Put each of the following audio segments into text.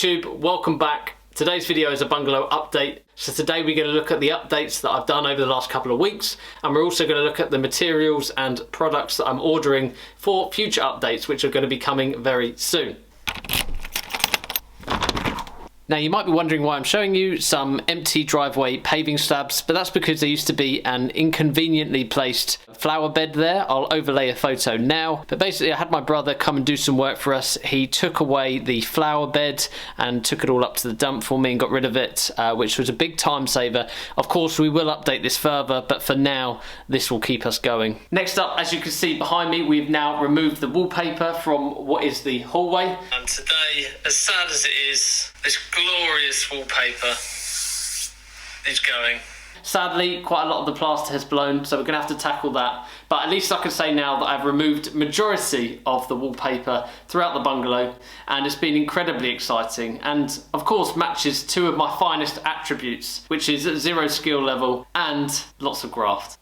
YouTube, welcome back. Today's video is a bungalow update. So today we're going to look at the updates that I've done over the last couple of weeks, and we're also going to look at the materials and products that I'm ordering for future updates, which are going to be coming very soon. Now you might be wondering why I'm showing you some empty driveway paving slabs, but that's because there used to be an inconveniently placed flower bed there. I'll overlay a photo now, but basically I had my brother come and do some work for us. He took away the flower bed and took it all up to the dump for me and got rid of it, which was a big time saver. Of course we will update this further, but for now this will keep us going. Next up, as you can see behind me, we've now removed the wallpaper from what is the hallway. And today, as sad as it is, this glorious wallpaper is going. Sadly, quite a lot of the plaster has blown, so we're going to have to tackle that. But at least I can say now that I've removed majority of the wallpaper throughout the bungalow, and it's been incredibly exciting, and of course matches two of my finest attributes, which is 0 skill level and lots of graft.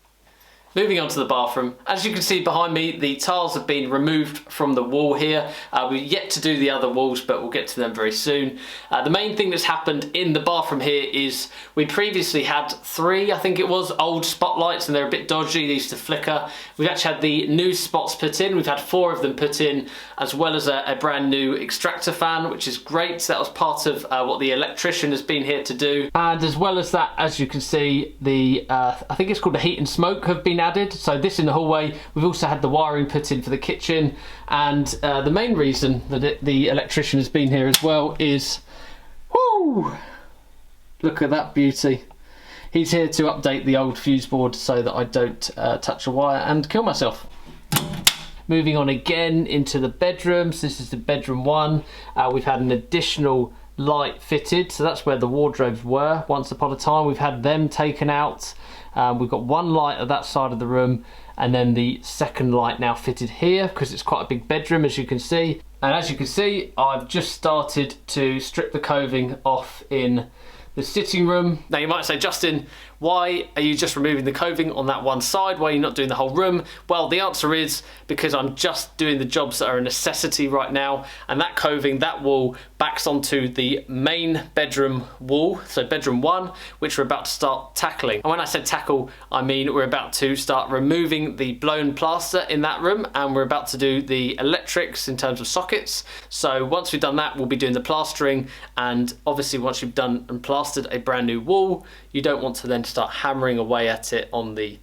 Moving on to the bathroom. As you can see behind me, the tiles have been removed from the wall here. We've yet to do the other walls, but we'll get to them very soon. The main thing that's happened in the bathroom here is we previously had 3, I think it was, old spotlights, and they're a bit dodgy. They used to flicker. We've actually had the new spots put in. We've had 4 of them put in, as well as a brand new extractor fan, which is great. So that was part of what the electrician has been here to do. And as well as that, as you can see, the I think it's called the heat and smoke have been added. So this in the hallway. We've also had the wiring put in for the kitchen, and the main reason that the electrician has been here as well is, whoo, look at that beauty. He's here to update the old fuse board so that I don't touch a wire and kill myself. Moving on again into the bedrooms. This is the bedroom 1. We've had an additional light fitted, so that's where the wardrobes were once upon a time. We've had them taken out. We've got 1 light at that side of the room, and then the second light now fitted here because it's quite a big bedroom, as you can see. And as you can see, I've just started to strip the coving off in the sitting room. Now you might say, Justin, why are you just removing the coving on that one side? Why are you not doing the whole room? Well, the answer is because I'm just doing the jobs that are a necessity right now, and that coving, that wall, backs onto the main bedroom wall, so bedroom 1, which we're about to start tackling. And when I said tackle, I mean we're about to start removing the blown plaster in that room, and we're about to do the electrics in terms of sockets. So once we've done that, we'll be doing the plastering, and obviously once you've done and plastered a brand new wall, you don't want to then start hammering away at it on the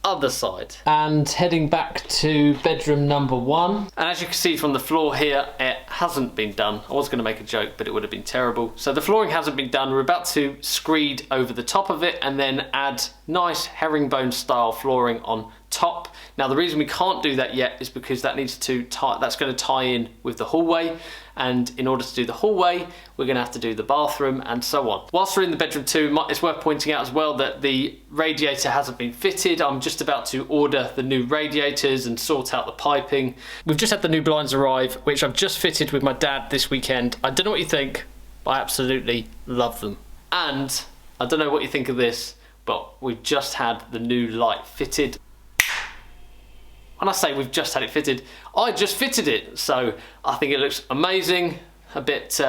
other side. And heading back to bedroom number 1, and as you can see from the floor here, it hasn't been done. I was going to make a joke, but it would have been terrible. So the flooring hasn't been done. We're about to screed over the top of it and then add nice herringbone style flooring on top. Now the reason we can't do that yet is because that needs to that's going to tie in with the hallway, and in order to do the hallway we're going to have to do the bathroom and so on. Whilst we're in the bedroom 2, it's worth pointing out as well that the radiator hasn't been fitted. I'm just about to order the new radiators and sort out the piping. We've just had the new blinds arrive, which I've just fitted with my dad this weekend. I don't know what you think, but I absolutely love them. And I don't know what you think of this, but we've just had the new light fitted. When I say we've just had it fitted, I just fitted it, so I think it looks amazing. A bit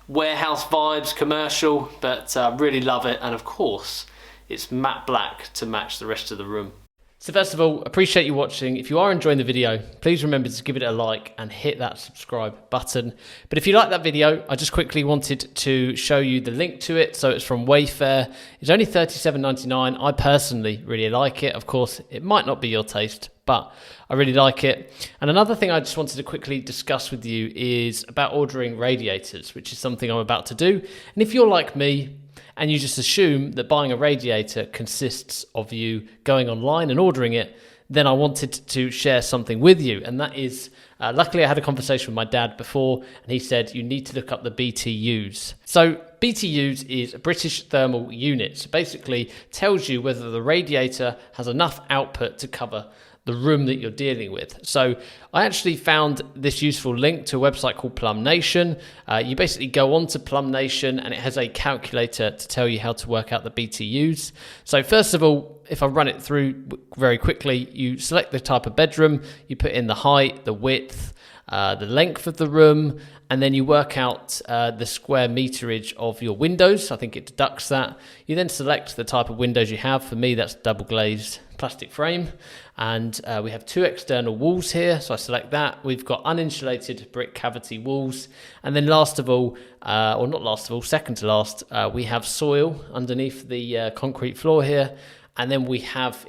warehouse vibes, commercial, but really love it. And of course, it's matte black to match the rest of the room. So first of all, appreciate you watching. If you are enjoying the video, please remember to give it a like and hit that subscribe button. But if you like that video, I just quickly wanted to show you the link to it. So it's from Wayfair. It's only $37.99. I personally really like it. Of course, it might not be your taste, but I really like it. And another thing I just wanted to quickly discuss with you is about ordering radiators, which is something I'm about to do. And if you're like me, and you just assume that buying a radiator consists of you going online and ordering it, then I wanted to share something with you. And that is, luckily I had a conversation with my dad before, and he said you need to look up the BTUs. So BTUs is a British thermal unit. So basically tells you whether the radiator has enough output to cover the room that you're dealing with. So I actually found this useful link to a website called Plum Nation. You basically go on to Plum Nation and it has a calculator to tell you how to work out the BTUs. So first of all, if I run it through very quickly, you select the type of bedroom, you put in the height, the width, the length of the room, and then you work out the square meterage of your windows. I think it deducts that. You then select the type of windows you have. For me, that's double glazed plastic frame, and we have 2 external walls here, so I select that. We've got uninsulated brick cavity walls, and then last of all, or not last of all, second to last, we have soil underneath the concrete floor here, and then we have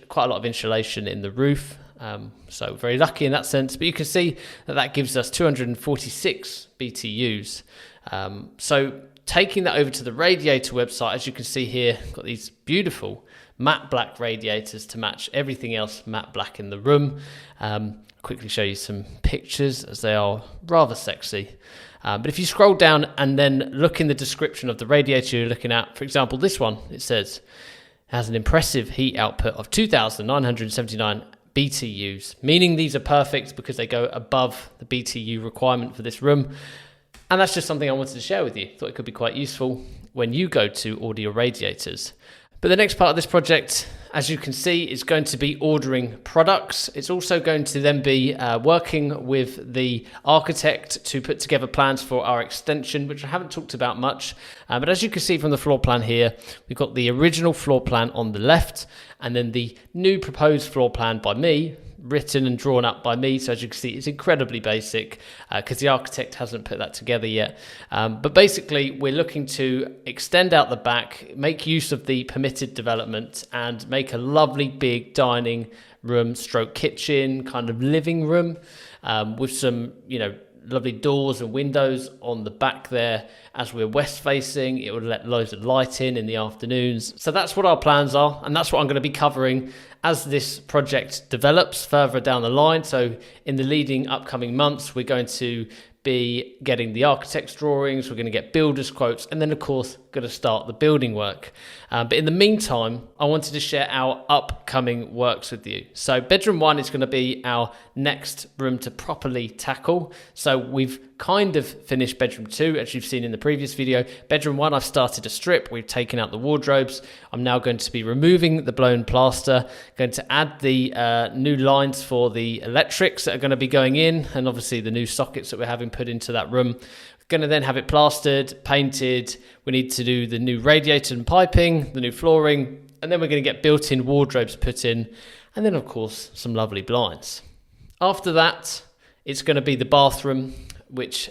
quite a lot of insulation in the roof. So very lucky in that sense, but you can see that that gives us 246 BTUs. So taking that over to the Radiator website, as you can see here, got these beautiful matte black radiators to match everything else matte black in the room. Quickly show you some pictures as they are rather sexy. But if you scroll down and then look in the description of the radiator you're looking at, for example, this one, it says, has an impressive heat output of 2,979 BTUs, meaning these are perfect because they go above the BTU requirement for this room. And that's just something I wanted to share with you. Thought it could be quite useful when you go to order your radiators. But the next part of this project, as you can see, is going to be ordering products. It's also going to then be working with the architect to put together plans for our extension, which I haven't talked about much. But as you can see from the floor plan here, we've got the original floor plan on the left, and then the new proposed floor plan by me, written and drawn up by me. So as you can see, it's incredibly basic because the architect hasn't put that together yet. But basically, we're looking to extend out the back, make use of the permitted development, and make a lovely big dining room stroke kitchen kind of living room with some, lovely doors and windows on the back there. As we're west facing, it would let loads of light in the afternoons. So that's what our plans are, and that's what I'm going to be covering as this project develops further down the line. So in the leading upcoming months, we're going to be getting the architect's drawings, we're going to get builders quotes, and then of course going to start the building work. But in the meantime, I wanted to share our upcoming works with you. So bedroom 1 is going to be our next room to properly tackle. So we've kind of finished bedroom 2, as you've seen in the previous video. Bedroom 1, I've started to strip. We've taken out the wardrobes. I'm now going to be removing the blown plaster, going to add the new lines for the electrics that are going to be going in, and obviously the new sockets that we're having put into that room. Going to then have it plastered, painted. We need to do the new radiator and piping, the new flooring, and then we're going to get built-in wardrobes put in, and then of course some lovely blinds. After that, it's going to be the bathroom, which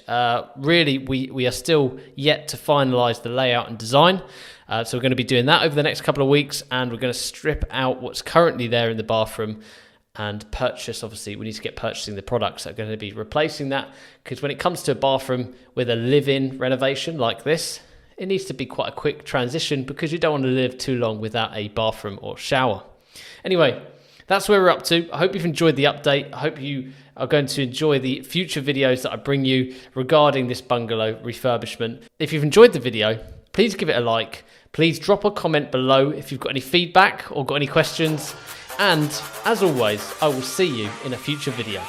really we are still yet to finalize the layout and design. So we're going to be doing that over the next couple of weeks, and we're going to strip out what's currently there in the bathroom and purchase. Obviously, we need to get purchasing the products that are going to be replacing that, because when it comes to a bathroom with a live-in renovation like this, it needs to be quite a quick transition because you don't want to live too long without a bathroom or shower. Anyway, that's where we're up to. I hope you've enjoyed the update. I hope you are going to enjoy the future videos that I bring you regarding this bungalow refurbishment. If you've enjoyed the video, please give it a like. Please drop a comment below if you've got any feedback or got any questions. And as always, I will see you in a future video.